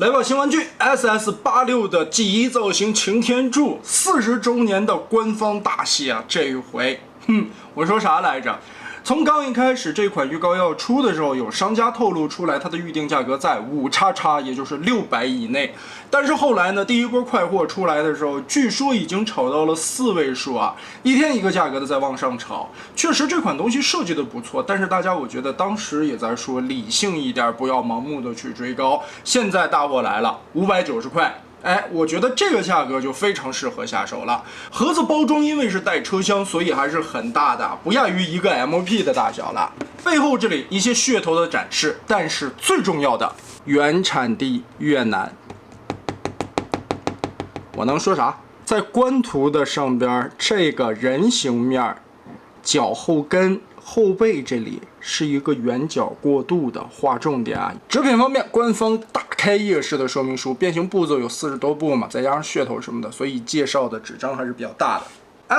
来吧，新玩具 SS86 的 G1 造型擎天柱40周年的官方大戏啊！这一回，我说啥来着？从刚一开始这款预告要出的时候，有商家透露出来它的预定价格在5XX，也就是600以内。但是后来呢，第一波快货出来的时候，据说已经炒到了4位数啊，一天一个价格的在往上炒。确实这款东西设计的不错，但是大家我觉得当时也在说理性一点，不要盲目的去追高。现在大货来了，590块。我觉得这个价格就非常适合下手了。盒子包装因为是带车厢，所以还是很大的，不亚于一个 MP 的大小了。背后这里一些噱头的展示，但是最重要的，原产地越南。我能说啥？在官图的上边，这个人形面，脚后跟。后背这里是一个圆角过渡的，划重点啊。纸品方面，官方大开页式的说明书，变形步骤有40多步嘛，再加上噱头什么的，所以介绍的纸张还是比较大的。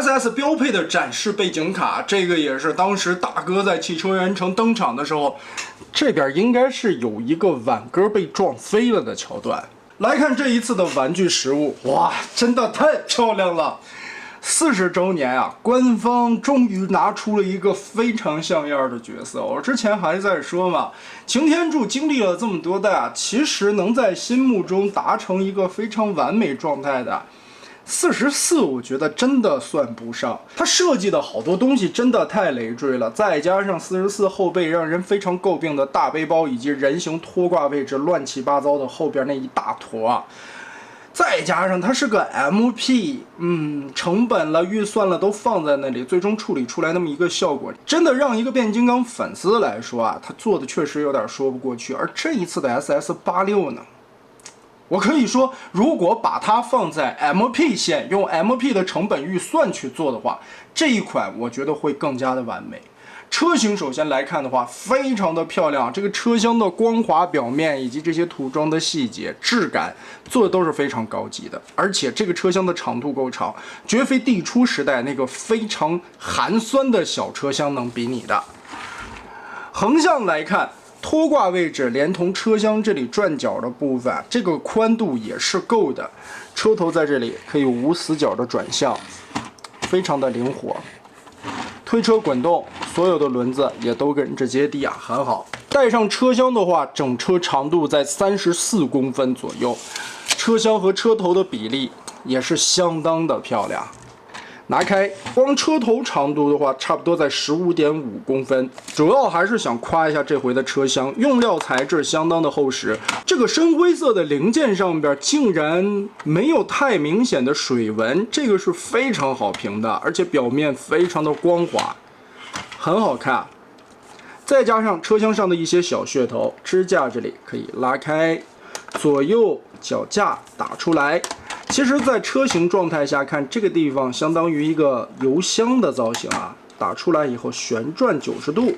SS 标配的展示背景卡，这个也是当时大哥在汽车元城登场的时候，这边应该是有一个碗鸽被撞飞了的桥段。来看这一次的玩具实物，哇，真的太漂亮了！40周年啊，官方终于拿出了一个非常像样的角色。我之前还在说嘛，擎天柱经历了这么多代啊，其实能在心目中达成一个非常完美状态的44，我觉得真的算不上。它设计的好多东西真的太累赘了，再加上44后背让人非常诟病的大背包以及人形拖挂位置乱七八糟的后边那一大坨啊。再加上它是个 MP， 成本了、预算了都放在那里，最终处理出来那么一个效果，真的让一个变形金刚粉丝来说啊，他做的确实有点说不过去。而这一次的 SS86 呢，我可以说，如果把它放在 MP 线，用 MP 的成本预算去做的话，这一款我觉得会更加的完美。车型首先来看的话，非常的漂亮，这个车厢的光滑表面以及这些涂装的细节质感做的都是非常高级的，而且这个车厢的长度够长，绝非地初时代那个非常寒酸的小车厢能比拟的。横向来看，拖挂位置连同车厢这里转角的部分，这个宽度也是够的，车头在这里可以无死角的转向，非常的灵活。推车滚动，所有的轮子也都跟着接地啊，很好。带上车厢的话，整车长度在34公分左右，车厢和车头的比例也是相当的漂亮。拿开，光车头长度的话，差不多在15.5公分。主要还是想夸一下这回的车厢，用料材质相当的厚实。这个深灰色的零件上边竟然没有太明显的水纹，这个是非常好评的，而且表面非常的光滑，很好看。再加上车厢上的一些小噱头，支架这里可以拉开，左右脚架打出来。其实，在车型状态下看，这个地方相当于一个油箱的造型啊，打出来以后旋转90度，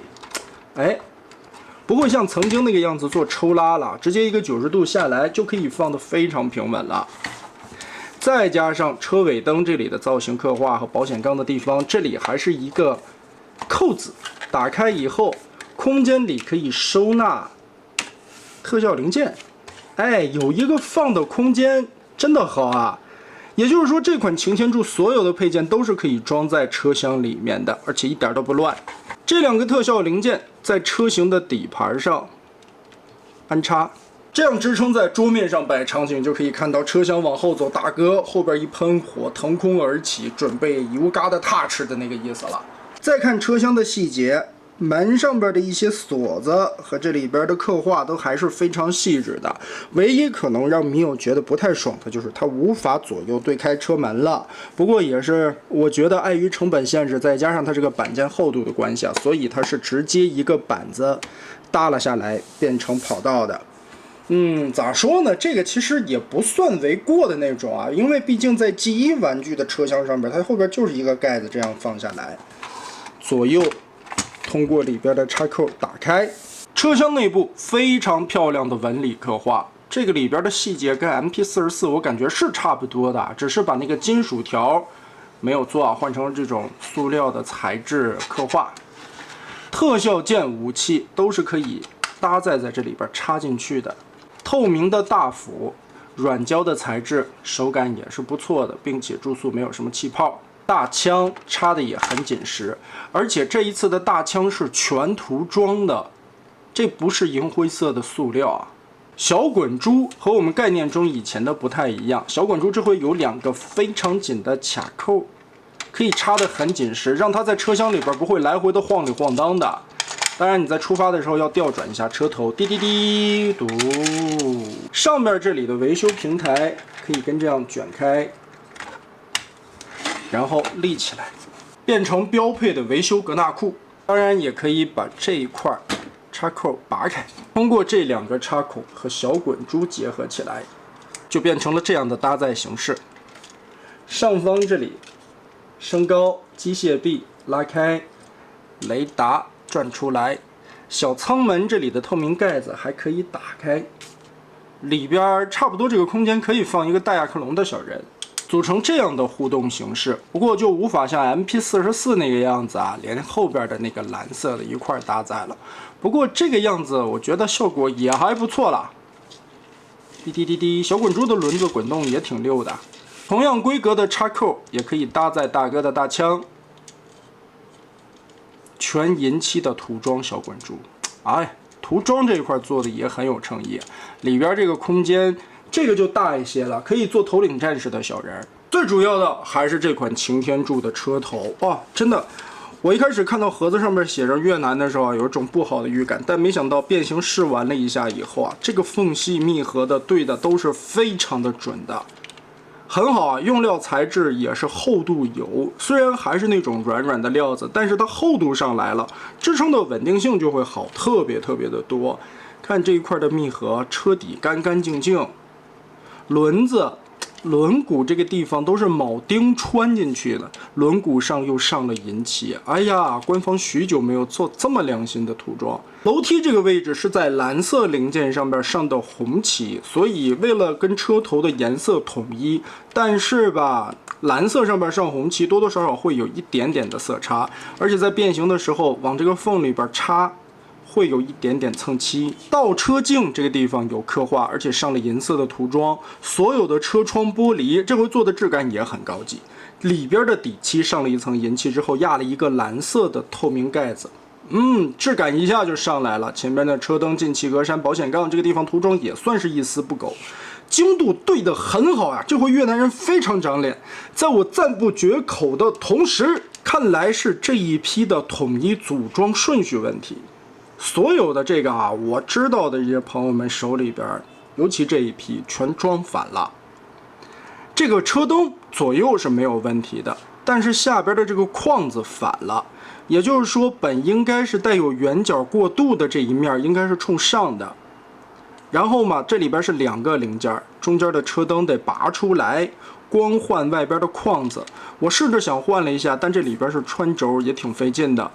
不会像曾经那个样子做抽拉了，直接一个90度下来就可以放得非常平稳了。再加上车尾灯这里的造型刻画和保险杠的地方，这里还是一个扣子，打开以后，空间里可以收纳特效零件，有一个放的空间。真的好啊！也就是说，这款擎天柱所有的配件都是可以装在车厢里面的，而且一点都不乱。这两个特效零件在车型的底盘上安插，这样支撑在桌面上摆场景，就可以看到车厢往后走，大哥后边一喷火，腾空而起，准备油嘎的踏吃的那个意思了。再看车厢的细节。门上边的一些锁子和这里边的刻画都还是非常细致的，唯一可能让迷友觉得不太爽的就是它无法左右对开车门了。不过也是我觉得碍于成本限制，再加上它这个板件厚度的关系啊，所以它是直接一个板子耷拉下来变成跑道的。咋说呢？这个其实也不算为过的那种啊，因为毕竟在 G1 玩具的车厢上边，它后边就是一个盖子这样放下来，左右。通过里边的插扣打开，车厢内部非常漂亮的纹理刻画，这个里边的细节跟 MP44我感觉是差不多的，只是把那个金属条没有做啊，换成了这种塑料的材质刻画。特效键武器都是可以搭载在这里边插进去的，透明的大幅，软胶的材质，手感也是不错的，并且注塑没有什么气泡。大枪插的也很紧实，而且这一次的大枪是全涂装的，这不是银灰色的塑料啊。小滚珠和我们概念中以前的不太一样，小滚珠这回有2个非常紧的卡扣，可以插得很紧实，让它在车厢里边不会来回的晃里晃荡的。当然你在出发的时候要调转一下车头，滴滴滴嘟。上面这里的维修平台可以跟这样卷开，然后立起来，变成标配的维修格纳库。当然也可以把这一块插扣拔开，通过这2个插孔和小滚珠结合起来，就变成了这样的搭载形式。上方这里升高机械臂拉开，雷达转出来，小舱门这里的透明盖子还可以打开，里边差不多这个空间可以放一个大亚克隆的小人，组成这样的互动形式。不过就无法像 MP44 那个样子啊，连后边的那个蓝色的一块搭载了。不过这个样子我觉得效果也还不错啦。滴滴滴滴，小滚珠的轮子滚动也挺溜的。同样规格的插扣也可以搭载大哥的大枪，全银漆的涂装小滚珠，哎，涂装这一块做的也很有诚意。里边这个空间，这个就大一些了，可以做头领战士的小人。最主要的还是这款擎天柱的车头哇，真的，我一开始看到盒子上面写着越南的时候啊，有一种不好的预感，但没想到变形试玩了一下以后啊，这个缝隙密合的对的都是非常的准的。很好啊，用料材质也是厚度有，虽然还是那种软软的料子，但是它厚度上来了，支撑的稳定性就会好特别的多。看这一块的密合，车底干干净净，轮子、轮毂这个地方都是铆钉穿进去的，轮毂上又上了银漆。哎呀，官方许久没有做这么良心的涂装。楼梯这个位置是在蓝色零件上边上的红漆，所以为了跟车头的颜色统一，但是吧，蓝色上边上红漆多多少少会有一点点的色差，而且在变形的时候往这个缝里边插，会有一点点蹭漆。倒车镜这个地方有刻画，而且上了银色的涂装，所有的车窗玻璃这回做的质感也很高级。里边的底漆上了一层银漆之后，压了一个蓝色的透明盖子。质感一下就上来了。前边的车灯、进气格栅、保险杠这个地方涂装也算是一丝不苟，精度对得很好啊！这回越南人非常长脸，在我赞不绝口的同时，看来是这一批的统一组装顺序问题。所有的这个啊，我知道的这些朋友们手里边，尤其这一批全装反了。这个车灯左右是没有问题的，但是下边的这个框子反了。也就是说，本应该是带有圆角过渡的这一面应该是冲上的，然后嘛，这里边是2个零件，中间的车灯得拔出来，光换外边的框子。我试着想换了一下，但这里边是穿轴，也挺费劲的。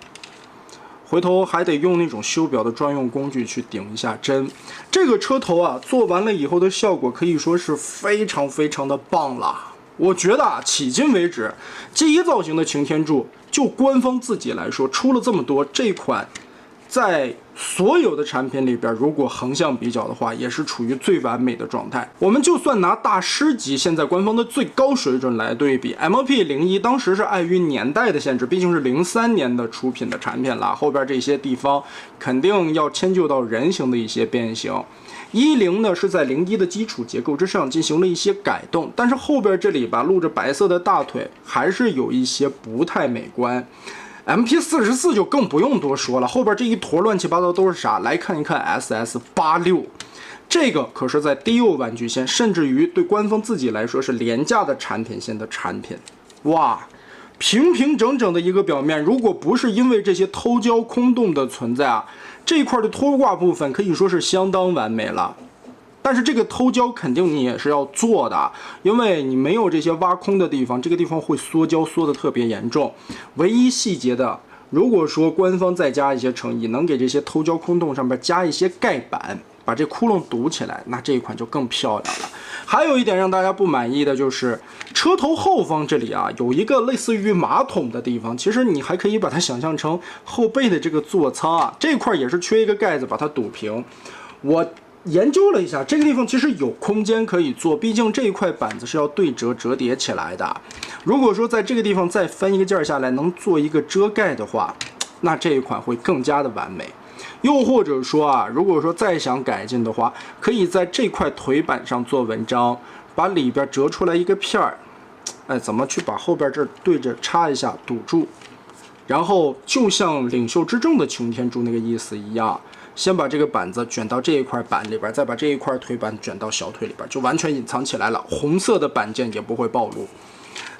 回头还得用那种修表的专用工具去顶一下针。这个车头啊，做完了以后的效果可以说是非常的棒了。我觉得啊，迄今为止，G1造型的擎天柱，就官方自己来说，出了这么多，这款在所有的产品里边，如果横向比较的话，也是处于最完美的状态。我们就算拿大师级现在官方的最高水准来对比 ，MP01 当时是碍于年代的限制，毕竟是03年的出品的产品了，后边这些地方肯定要迁就到人形的一些变形。10呢是在01的基础结构之上进行了一些改动，但是后边这里吧，露着白色的大腿还是有一些不太美观。MP44就更不用多说了，后边这一坨乱七八糟都是啥？来看一看 SS86， 这个可是在低幼玩具线，甚至于对官方自己来说是廉价的产品线的产品。哇，平整的一个表面，如果不是因为这些偷胶空洞的存在啊，这一块的拖挂部分可以说是相当完美了。但是这个偷胶肯定你也是要做的，因为你没有这些挖空的地方，这个地方会缩胶缩得特别严重。唯一细节的，如果说官方再加一些诚意，能给这些偷胶空洞上面加一些盖板，把这窟窿堵起来，那这一款就更漂亮了。还有一点让大家不满意的就是车头后方这里啊，有一个类似于马桶的地方，其实你还可以把它想象成后背的这个座舱啊，这块也是缺一个盖子把它堵平。我研究了一下，这个地方其实有空间可以做，毕竟这一块板子是要对折折叠起来的。如果说在这个地方再翻一个件下来，能做一个遮盖的话，那这一款会更加的完美。又或者说啊，如果说再想改进的话，可以在这块腿板上做文章，把里边折出来一个片儿，怎么去把后边这对着插一下堵住，然后就像领袖之证的擎天柱那个意思一样。先把这个板子卷到这一块板里边，再把这一块腿板卷到小腿里边，就完全隐藏起来了。红色的板件也不会暴露。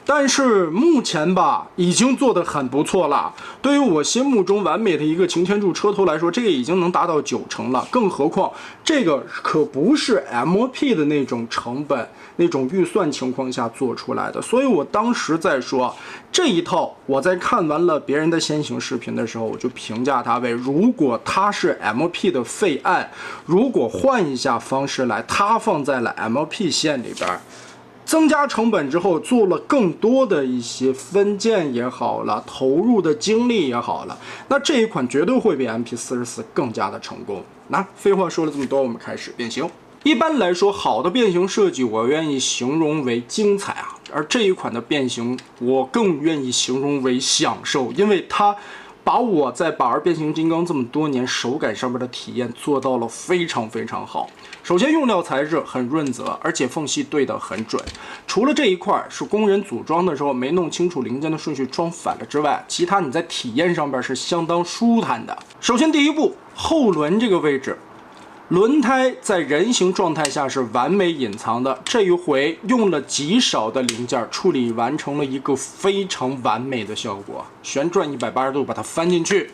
但是目前吧，已经做得很不错了。对于我心目中完美的一个擎天柱车头来说，这个已经能达到90%了。更何况这个可不是 MOP 的那种成本、那种预算情况下做出来的。所以我当时在说这一套，我在看完了别人的先行视频的时候，我就评价它为：如果它是 MOP 的废案，如果换一下方式来，它放在了 MOP 线里边。增加成本之后，做了更多的一些分件也好了，投入的精力也好了，那这一款绝对会比 MP44更加的成功。那废话说了这么多，我们开始变形。一般来说，好的变形设计，我愿意形容为精彩啊，而这一款的变形，我更愿意形容为享受，因为它把我在把玩变形金刚这么多年手感上面的体验做到了非常非常好。首先用料材质很润泽，而且缝隙对得很准。除了这一块是工人组装的时候没弄清楚零件的顺序装反了之外，其他你在体验上边是相当舒坦的。首先第一步，后轮这个位置，轮胎在人形状态下是完美隐藏的，这一回用了极少的零件处理完成了一个非常完美的效果。旋转180度把它翻进去。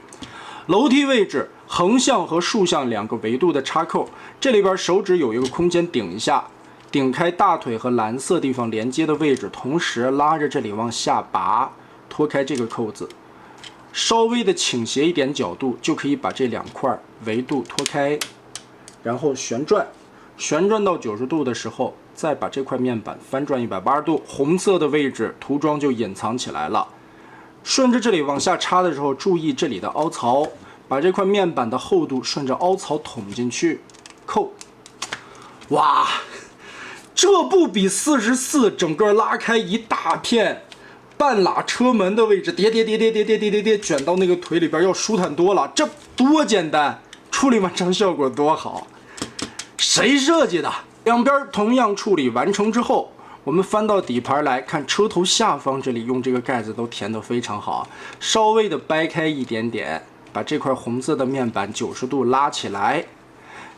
楼梯位置，横向和竖向2个维度的插扣，这里边手指有一个空间顶一下，顶开大腿和蓝色地方连接的位置，同时拉着这里往下拔，脱开这个扣子，稍微的倾斜一点角度，就可以把这2块维度脱开，然后旋转到90度的时候，再把这块面板翻转180度，红色的位置涂装就隐藏起来了。顺着这里往下插的时候，注意这里的凹槽，把这块面板的厚度顺着凹槽捅进去，扣。哇，这不比44整个拉开一大片，半拉车门的位置叠卷到那个腿里边要舒坦多了。这多简单，处理完成效果多好。谁设计的？两边同样处理完成之后，我们翻到底盘来看，车头下方这里用这个盖子都填得非常好，稍微的掰开一点点，把这块红色的面板90度拉起来，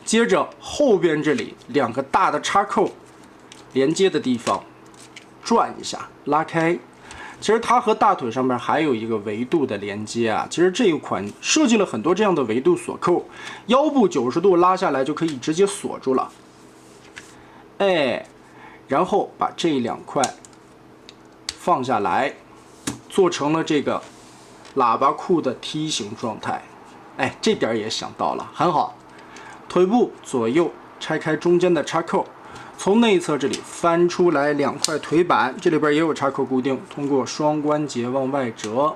接着后边这里2个大的插扣连接的地方转一下拉开。其实它和大腿上面还有一个维度的连接啊，其实这一款设计了很多这样的维度锁扣，腰部90度拉下来就可以直接锁住了。然后把这2块放下来，做成了这个喇叭裤的梯形状态。这点也想到了，很好。腿部左右拆开中间的插扣，从内侧这里翻出来2块腿板，这里边也有插扣固定，通过双关节往外折，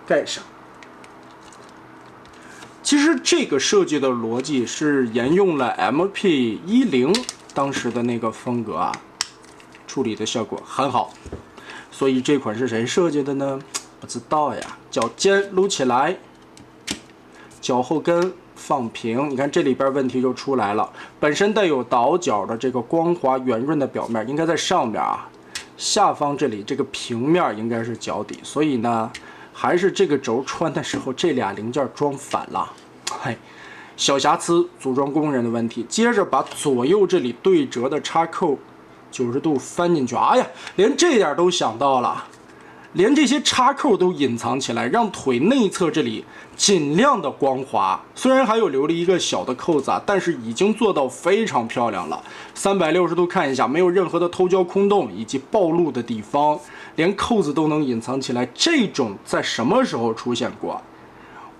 盖上。其实这个设计的逻辑是沿用了 MP10当时的那个风格啊。处理的效果很好，所以这款是谁设计的呢？不知道呀。脚尖撸起来，脚后跟放平，你看这里边问题就出来了。本身带有倒角的这个光滑圆润的表面应该在上面啊，下方这里这个平面应该是脚底，所以呢，还是这个轴穿的时候这俩零件装反了。小瑕疵，组装工人的问题。接着把左右这里对折的插扣90度翻进去，连这点都想到了，连这些插扣都隐藏起来，让腿内侧这里尽量的光滑。虽然还有留了一个小的扣子啊，但是已经做到非常漂亮了。360度看一下，没有任何的偷胶空洞以及暴露的地方，连扣子都能隐藏起来。这种在什么时候出现过？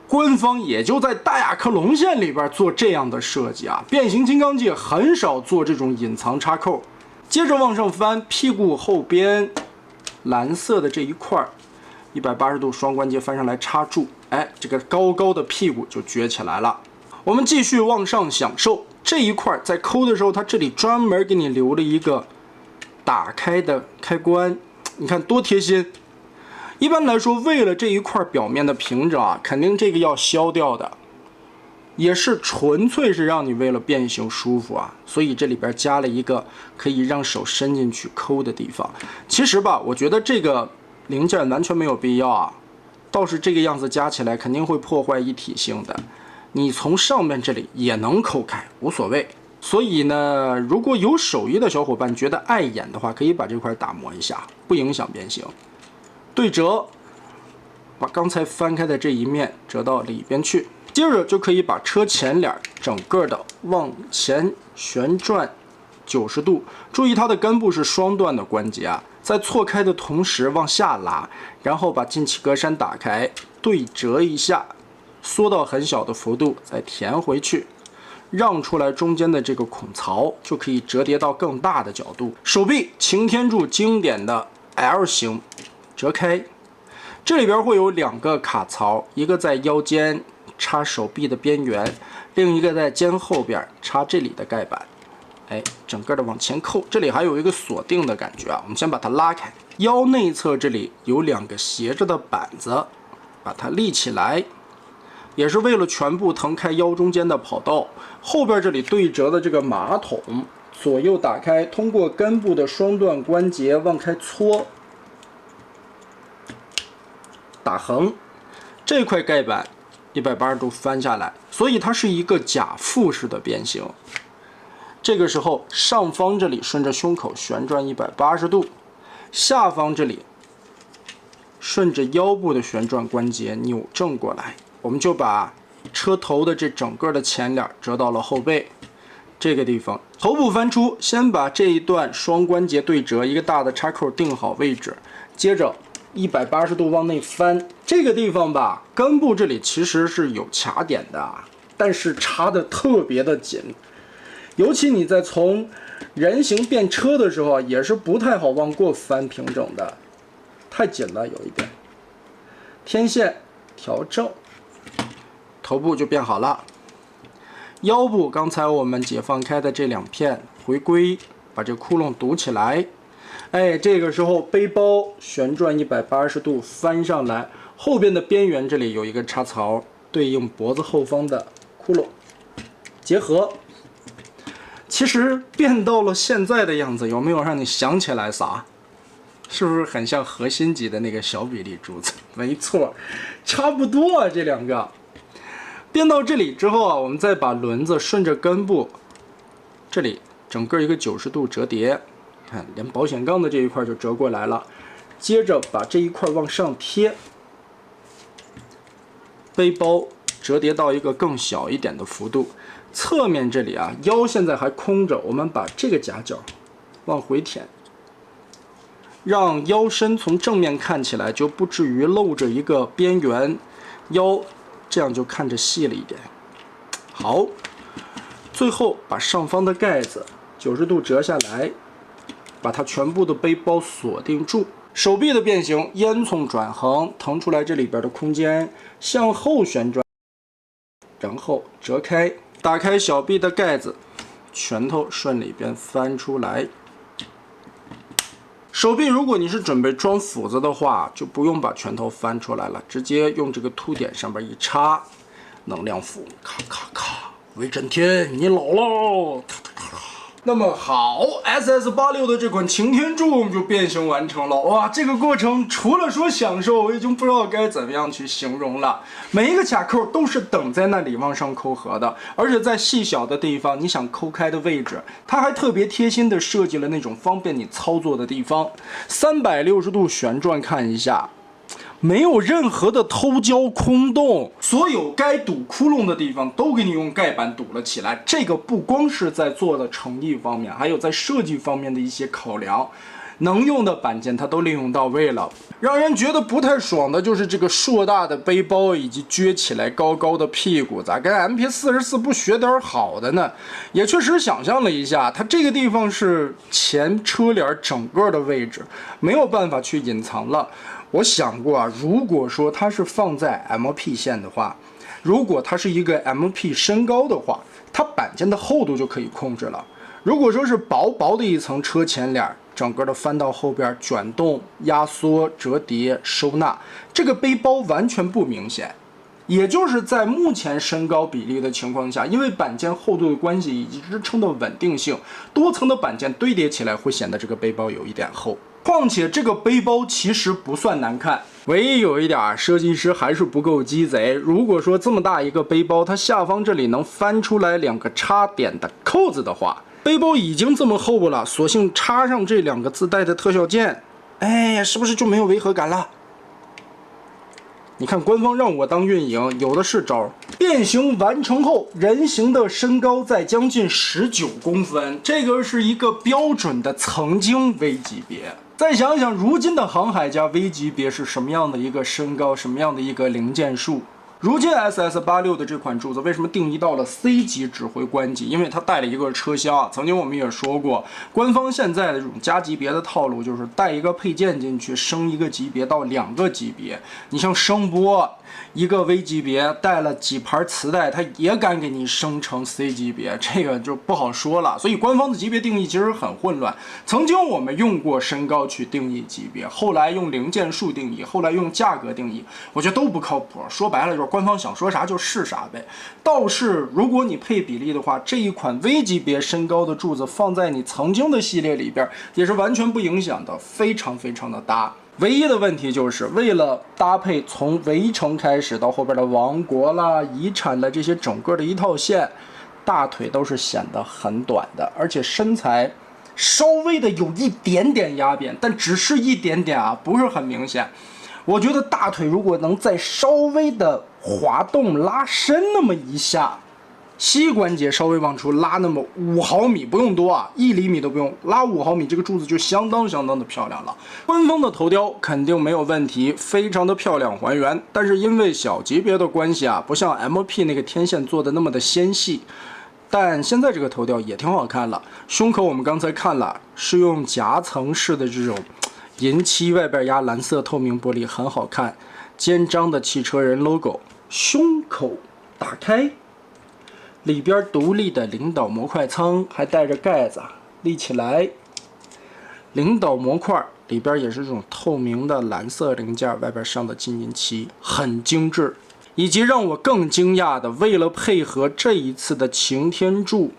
官方也就在大雅克龙线里边做这样的设计啊，变形金刚界很少做这种隐藏插扣。接着往上翻，屁股后边蓝色的这一块180度双关节翻上来插住，这个高高的屁股就撅起来了。我们继续往上享受，这一块在抠的时候，它这里专门给你留了一个打开的开关，你看多贴心。一般来说，为了这一块表面的平整啊，肯定这个要削掉的，也是纯粹是让你为了变形舒服啊，所以这里边加了一个可以让手伸进去抠的地方。其实吧，我觉得这个零件完全没有必要啊，倒是这个样子加起来肯定会破坏一体性的。你从上面这里也能抠开，无所谓。所以呢，如果有手艺的小伙伴觉得碍眼的话，可以把这块打磨一下，不影响变形。对折，把刚才翻开的这一面折到里边去，接着就可以把车前脸整个的往前旋转90度。注意它的根部是双段的关节啊，在错开的同时往下拉，然后把进气格栅打开，对折一下。缩到很小的幅度，再填回去，让出来中间的这个孔槽，就可以折叠到更大的角度。手臂擎天柱经典的 L 型折开，这里边会有2个卡槽，一个在腰间插手臂的边缘，另一个在肩后边插这里的盖板。哎，整个的往前扣，这里还有一个锁定的感觉啊。我们先把它拉开，腰内侧这里有2个斜着的板子，把它立起来。也是为了全部腾开腰中间的跑道，后边这里对折的这个马桶左右打开，通过根部的双段关节往开搓，打横，这块盖板180度翻下来，所以它是一个假腹式的变形。这个时候上方这里顺着胸口旋转180度，下方这里顺着腰部的旋转关节扭正过来。我们就把车头的这整个的前脸折到了后背这个地方，头部翻出，先把这一段双关节对折，一个大的插扣定好位置，接着180度往内翻。这个地方吧，根部这里其实是有卡点的，但是插的特别的紧，尤其你在从人形变车的时候，也是不太好往过翻平整的，太紧了，有一点。天线调正。头部就变好了，腰部刚才我们解放开的这2片回归，把这窟窿堵起来。哎，这个时候背包旋转180度翻上来，后边的边缘这里有一个插槽，对应脖子后方的窟窿，结合。其实变到了现在的样子，有没有让你想起来啥？是不是很像核心级的那个小比例珠子？没错，差不多啊，这2个。变到这里之后啊，我们再把轮子顺着根部，这里整个一个90度折叠，看连保险杠的这一块就折过来了。接着把这一块往上贴，背包折叠到一个更小一点的幅度。侧面这里啊，腰现在还空着，我们把这个夹角往回填，让腰身从正面看起来就不至于露着一个边缘，腰这样就看着细了一点。好，最后把上方的盖子90度折下来，把它全部的背包锁定住。手臂的变形，烟囱转横，腾出来这里边的空间，向后旋转，然后折开，打开小臂的盖子，拳头顺里边翻出来。手臂如果你是准备装斧子的话，就不用把拳头翻出来了，直接用这个凸点上面一插，能量斧，咔咔咔，威震天，你老喽！那么好 ，SS86 的这款擎天柱我们就变形完成了。哇，这个过程除了说享受，我已经不知道该怎么样去形容了。每一个卡扣都是等在那里往上扣合的，而且在细小的地方，你想抠开的位置，它还特别贴心的设计了那种方便你操作的地方。360度旋转，看一下。没有任何的偷胶空洞，所有该堵窟窿的地方都给你用盖板堵了起来。这个不光是在做的诚意方面，还有在设计方面的一些考量，能用的板件它都利用到位了。让人觉得不太爽的就是这个硕大的背包以及撅起来高高的屁股，咋跟 MP44不学点好的呢？也确实想象了一下，它这个地方是前车帘整个的位置，没有办法去隐藏了。我想过啊，如果说它是放在 MP 线的话，如果它是一个 MP 身高的话，它板件的厚度就可以控制了。如果说是薄薄的一层车前脸，整个的翻到后边卷动、压缩、折叠、收纳，这个背包完全不明显。也就是在目前身高比例的情况下，因为板件厚度的关系以及支撑的稳定性，多层的板件堆叠起来会显得这个背包有一点厚。况且这个背包其实不算难看，唯一有一点设计师还是不够鸡贼。如果说这么大一个背包，它下方这里能翻出来2个插点的扣子的话，背包已经这么厚了，索性插上这2个自带的特效键，哎，是不是就没有违和感了？你看官方让我当运营，有的是招。变形完成后，人形的身高在将近19公分，这个是一个标准的曾经 V 级别。再想想如今的航海家 V 级别是什么样的一个身高，什么样的一个零件数。如今 SS86 的这款柱子为什么定义到了 C 级指挥官级？因为它带了一个车厢。曾经我们也说过，官方现在的这种加级别的套路就是带一个配件进去，升一个级别到2个级别。你像声波，一个 V 级别带了几盘磁带，它也敢给你升成 C 级别，这个就不好说了。所以官方的级别定义其实很混乱。曾经我们用过身高去定义级别，后来用零件数定义，后来用价格定义，我觉得都不靠谱。说白了就是官方想说啥就是啥呗。倒是如果你配比例的话，这一款 V 级别身高的柱子放在你曾经的系列里边也是完全不影响的，非常非常的搭。唯一的问题就是为了搭配从围城开始到后边的王国啦、遗产的这些整个的一套线，大腿都是显得很短的，而且身材稍微的有一点点压扁，但只是一点点啊，不是很明显。我觉得大腿如果能再稍微的滑动拉伸那么一下，膝关节稍微往出拉那么5毫米，不用多啊，1厘米都不用，拉5毫米，这个柱子就相当的漂亮了。官方的头雕肯定没有问题，非常的漂亮还原，但是因为小级别的关系啊，不像 MP 那个天线做的那么的纤细。但现在这个头雕也挺好看了，胸口我们刚才看了，是用夹层式的这种银漆，外边压蓝色透明玻璃，很好看。肩章的汽车人 logo， 胸口打开。里边独立的领导模块舱，还带着盖子，立起来。领导模块里边也是这种透明的蓝色零件，外边上的金银漆，很精致。以及让我更惊讶的，为了配合这一次的擎天柱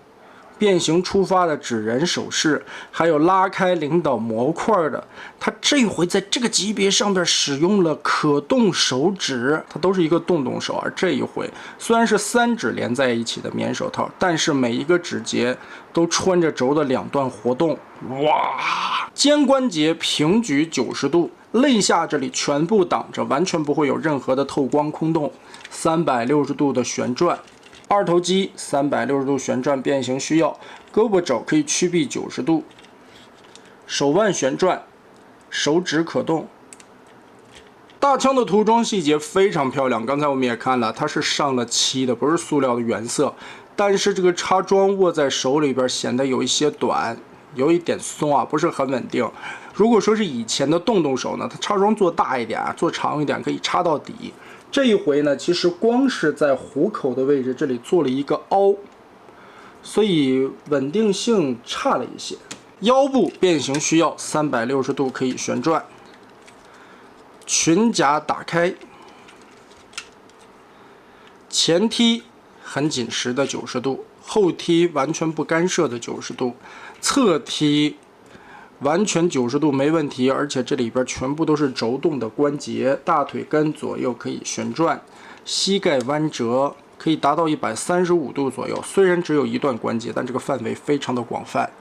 变形出发的指人手势，还有拉开领导模块的，它这回在这个级别上边使用了可动手指，它都是一个动手。而这一回虽然是3指连在一起的棉手套，但是每一个指节都穿着轴的2段活动。哇！肩关节平举90度，肋下这里全部挡着，完全不会有任何的透光空洞。360度的旋转。2头肌360度旋转变形需要，胳膊肘可以曲臂90度，手腕旋转，手指可动。大枪的涂装细节非常漂亮，刚才我们也看了，它是上了漆的，不是塑料的原色。但是这个插桩握在手里边显得有一些短，有一点松啊，不是很稳定。如果说是以前的动手呢，它插桩做大一点，做长一点，可以插到底。这一回呢，其实光是在虎口的位置这里做了一个凹，所以稳定性差了一些。腰部变形需要360度可以旋转，裙甲打开，前踢很紧实的90度，后踢完全不干涉的90度，侧踢完全90度没问题，而且这里边全部都是轴动的关节，大腿根左右可以旋转，膝盖弯折可以达到135度左右，虽然只有一段关节，但这个范围非常的广泛。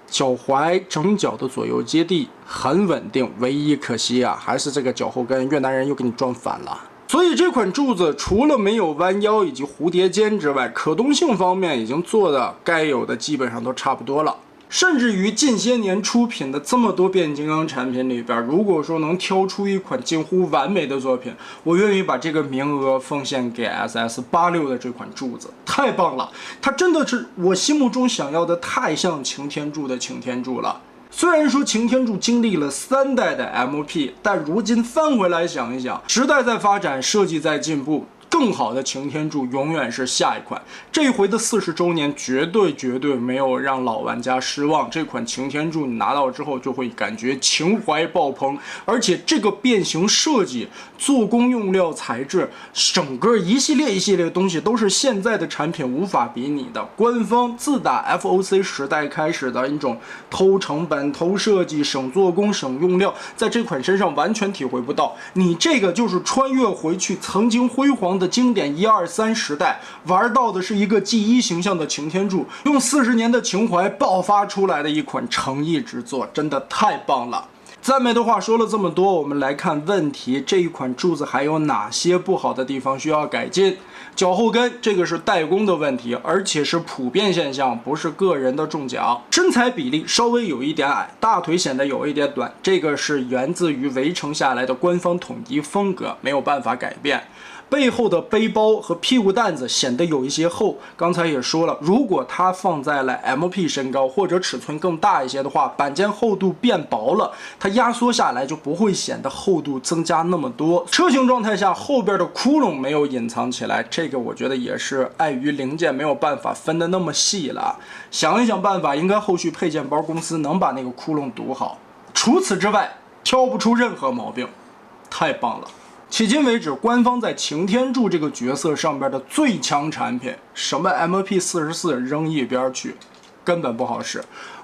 脚踝整脚的左右接地很稳定，唯一可惜啊，还是这个脚后跟，越南人又给你撞反了。所以这款柱子除了没有弯腰以及蝴蝶肩之外，可动性方面已经做的该有的基本上都差不多了。甚至于近些年出品的这么多变形金刚产品里边，如果说能挑出一款近乎完美的作品，我愿意把这个名额奉献给 SS86 的这款柱子，太棒了！它真的是我心目中想要的，太像擎天柱的擎天柱了。虽然说擎天柱经历了3代的 MP， 但如今翻回来想一想，时代在发展，设计在进步。更更好的擎天柱永远是下一款。这回的40周年绝对没有让老玩家失望。这款擎天柱你拿到之后就会感觉情怀爆棚，而且这个变形设计、做工用料、材质，整个一系列的东西都是现在的产品无法比拟的。官方自打 FOC 时代开始的一种偷成本、偷设计、省做工、省用料，在这款身上完全体会不到。你这个就是穿越回去曾经辉煌的经典1、2、3时代，玩到的是一个G1形象的擎天柱，用40年的情怀爆发出来的一款诚意之作，真的太棒了。赞美的话说了这么多，我们来看问题。这一款柱子还有哪些不好的地方需要改进？脚后跟这个是代工的问题，而且是普遍现象，不是个人的中奖。身材比例稍微有一点矮，大腿显得有一点短，这个是源自于围城下来的官方统一风格，没有办法改变。背后的背包和屁股蛋子显得有一些厚，刚才也说了，如果它放在了 MP 身高或者尺寸更大一些的话，板件厚度变薄了，它压缩下来就不会显得厚度增加那么多。车型状态下后边的窟窿没有隐藏起来，这个我觉得也是碍于零件没有办法分得那么细了，想一想办法，应该后续配件包公司能把那个窟窿堵好。除此之外，挑不出任何毛病，太棒了。迄今为止，官方在擎天柱这个角色上边的最强产品，什么 MP44 扔一边去，根本不好使，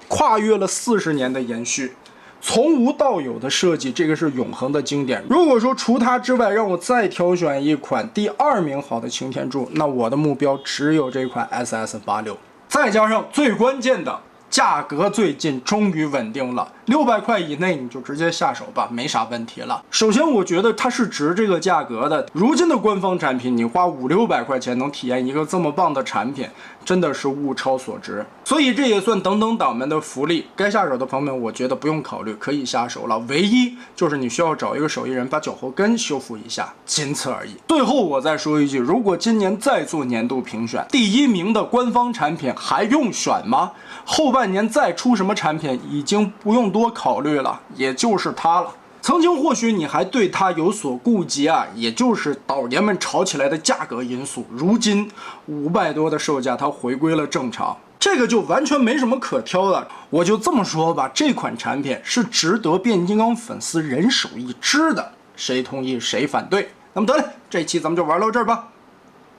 跨越了40年的延续，从无到有的设计，这个是永恒的经典。如果说除它之外，让我再挑选一款第2名好的擎天柱，那我的目标只有这款 SS86，再加上最关键的。价格最近终于稳定了，600块以内你就直接下手吧，没啥问题了。首先，我觉得它是值这个价格的。如今的官方产品，你花500、600块钱能体验一个这么棒的产品，真的是物超所值。所以这也算等等党们的福利。该下手的朋友们，我觉得不用考虑，可以下手了。唯一就是你需要找一个手艺人把脚后跟修复一下，仅此而已。最后我再说一句，如果今年再做年度评选，第1名的官方产品还用选吗？后半年再出什么产品已经不用多考虑了，也就是它了。曾经或许你还对它有所顾忌啊，也就是导爷们炒起来的价格因素。如今500多的售价，它回归了正常，这个就完全没什么可挑的。我就这么说吧，这款产品是值得变形金刚粉丝人手一支的，谁同意谁反对？那么得嘞，这期咱们就玩到这儿吧。